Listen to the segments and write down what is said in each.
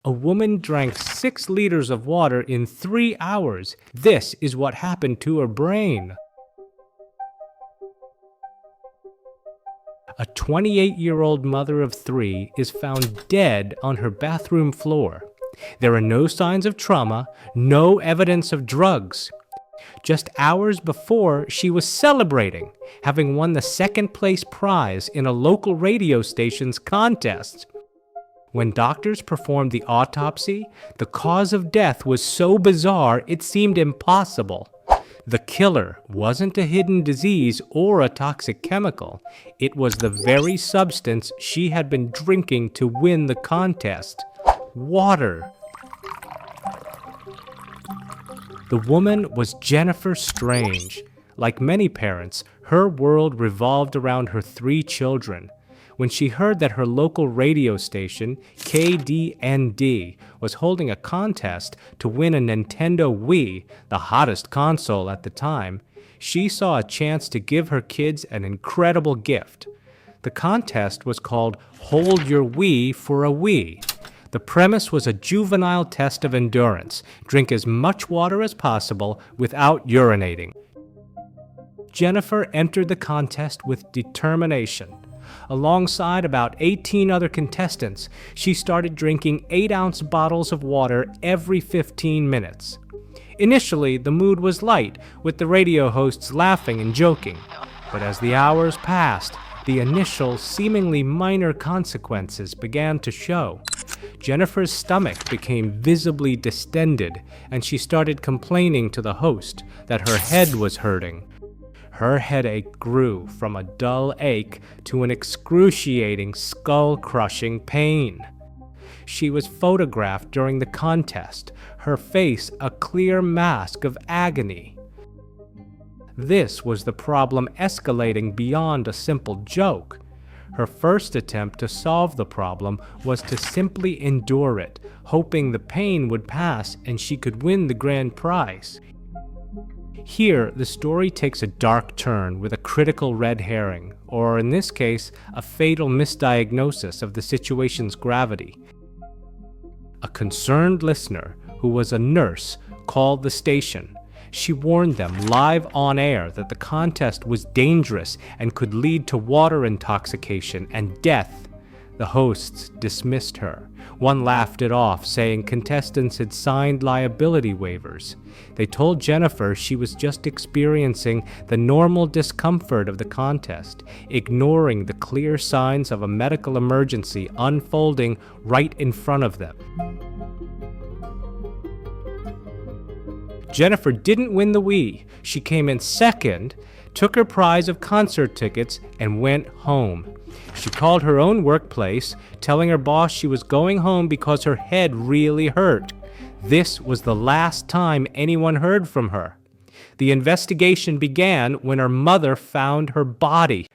A woman drank 6 liters of water in 3 hours. This is what happened to her brain. A 28-year-old mother of 3 is found dead on her bathroom floor. There are no signs of trauma, no evidence of drugs. Just hours before, she was celebrating, having won the second-place prize in a local radio station's contest. When doctors performed the autopsy, the cause of death was so bizarre it seemed impossible. The killer wasn't a hidden disease or a toxic chemical. It was the very substance she had been drinking to win the contest: water. The woman was Jennifer Strange. Like many parents, her world revolved around her 3 children. When she heard that her local radio station, KDND, was holding a contest to win a Nintendo Wii, the hottest console at the time, she saw a chance to give her kids an incredible gift. The contest was called Hold Your Wii for a Wii. The premise was a juvenile test of endurance. Drink as much water as possible without urinating. Jennifer entered the contest with determination. Alongside about 18 other contestants, she started drinking 8-ounce bottles of water every 15 minutes. Initially, the mood was light, with the radio hosts laughing and joking. But as the hours passed, the initial, seemingly minor consequences began to show. Jennifer's stomach became visibly distended, and she started complaining to the host that her head was hurting. Her headache grew from a dull ache to an excruciating, skull-crushing pain. She was photographed during the contest, her face a clear mask of agony. This was the problem escalating beyond a simple joke. Her first attempt to solve the problem was to simply endure it, hoping the pain would pass and she could win the grand prize. Here, the story takes a dark turn with a critical red herring, or in this case, a fatal misdiagnosis of the situation's gravity. A concerned listener, who was a nurse, called the station. She warned them live on air that the contest was dangerous and could lead to water intoxication and death. The hosts dismissed her. One laughed it off, saying contestants had signed liability waivers. They told Jennifer she was just experiencing the normal discomfort of the contest, ignoring the clear signs of a medical emergency unfolding right in front of them. Jennifer didn't win the Wii. She came in second, took her prize of concert tickets, and went home. She called her own workplace, telling her boss she was going home because her head really hurt. This was the last time anyone heard from her. The investigation began when her mother found her body.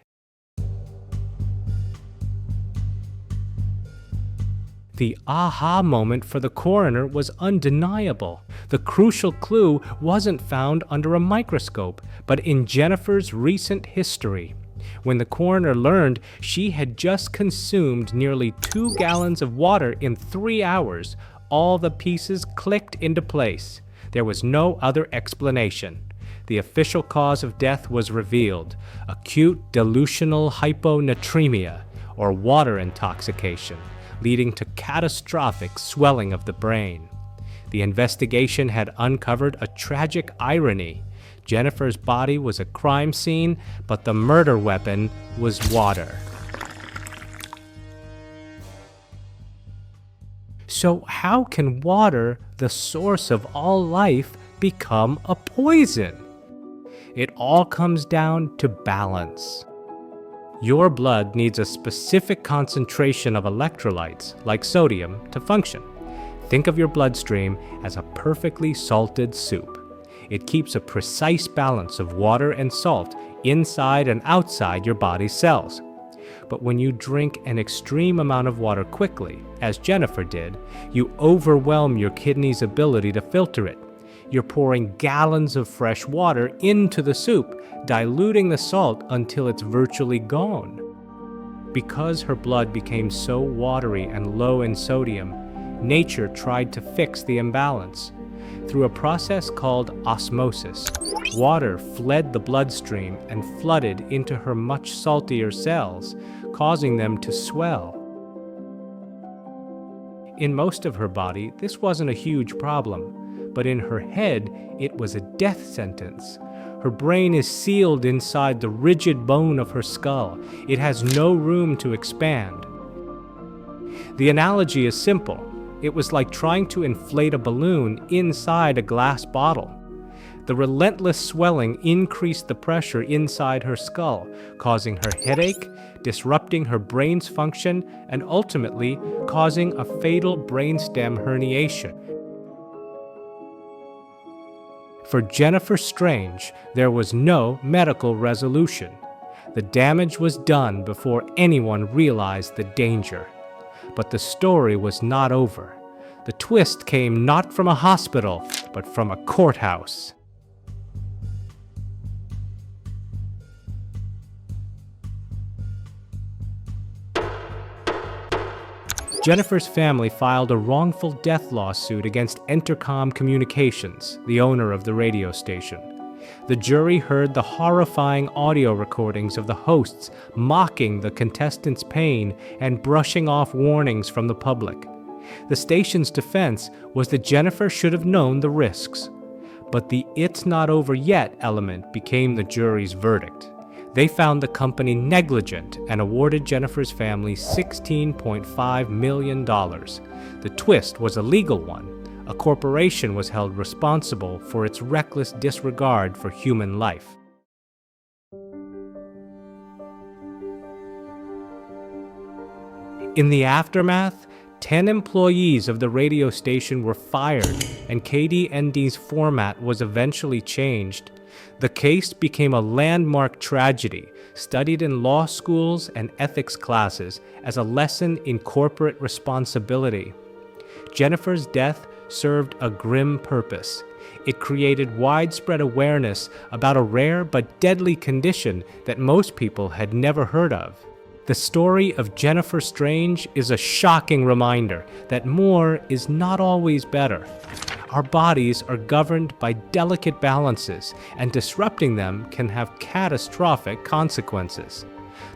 The aha moment for the coroner was undeniable. The crucial clue wasn't found under a microscope, but in Jennifer's recent history. When the coroner learned she had just consumed nearly 2 gallons of water in 3 hours, all the pieces clicked into place. There was no other explanation. The official cause of death was revealed: acute dilutional hyponatremia, or water intoxication, leading to catastrophic swelling of the brain. The investigation had uncovered a tragic irony. Jennifer's body was a crime scene, but the murder weapon was water. So how can water, the source of all life, become a poison? It all comes down to balance. Your blood needs a specific concentration of electrolytes, like sodium, to function. Think of your bloodstream as a perfectly salted soup. It keeps a precise balance of water and salt inside and outside your body's cells. But when you drink an extreme amount of water quickly, as Jennifer did, you overwhelm your kidney's ability to filter it. You're pouring gallons of fresh water into the soup, diluting the salt until it's virtually gone. Because her blood became so watery and low in sodium, nature tried to fix the imbalance. Through a process called osmosis, water fled the bloodstream and flooded into her much saltier cells, causing them to swell. In most of her body, this wasn't a huge problem, but in her head, it was a death sentence. Her brain is sealed inside the rigid bone of her skull. It has no room to expand. The analogy is simple. It was like trying to inflate a balloon inside a glass bottle. The relentless swelling increased the pressure inside her skull, causing her headache, disrupting her brain's function, and ultimately causing a fatal brainstem herniation. For Jennifer Strange, there was no medical resolution. The damage was done before anyone realized the danger. But the story was not over. The twist came not from a hospital, but from a courthouse. Jennifer's family filed a wrongful death lawsuit against Entercom Communications, the owner of the radio station. The jury heard the horrifying audio recordings of the hosts mocking the contestants' pain and brushing off warnings from the public. The station's defense was that Jennifer should have known the risks. But the "it's not over yet" element became the jury's verdict. They found the company negligent and awarded Jennifer's family $16.5 million. The twist was a legal one. A corporation was held responsible for its reckless disregard for human life. In the aftermath, 10 employees of the radio station were fired, and KDND's format was eventually changed. The case became a landmark tragedy, studied in law schools and ethics classes as a lesson in corporate responsibility. Jennifer's death served a grim purpose. It created widespread awareness about a rare but deadly condition that most people had never heard of. The story of Jennifer Strange is a shocking reminder that more is not always better. Our bodies are governed by delicate balances, and disrupting them can have catastrophic consequences.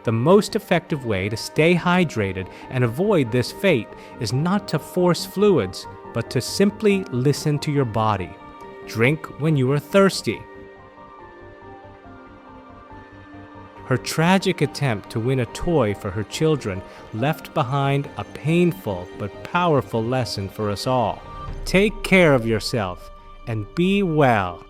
The most effective way to stay hydrated and avoid this fate is not to force fluids, but to simply listen to your body. Drink when you are thirsty. Her tragic attempt to win a toy for her children left behind a painful but powerful lesson for us all. Take care of yourself and be well.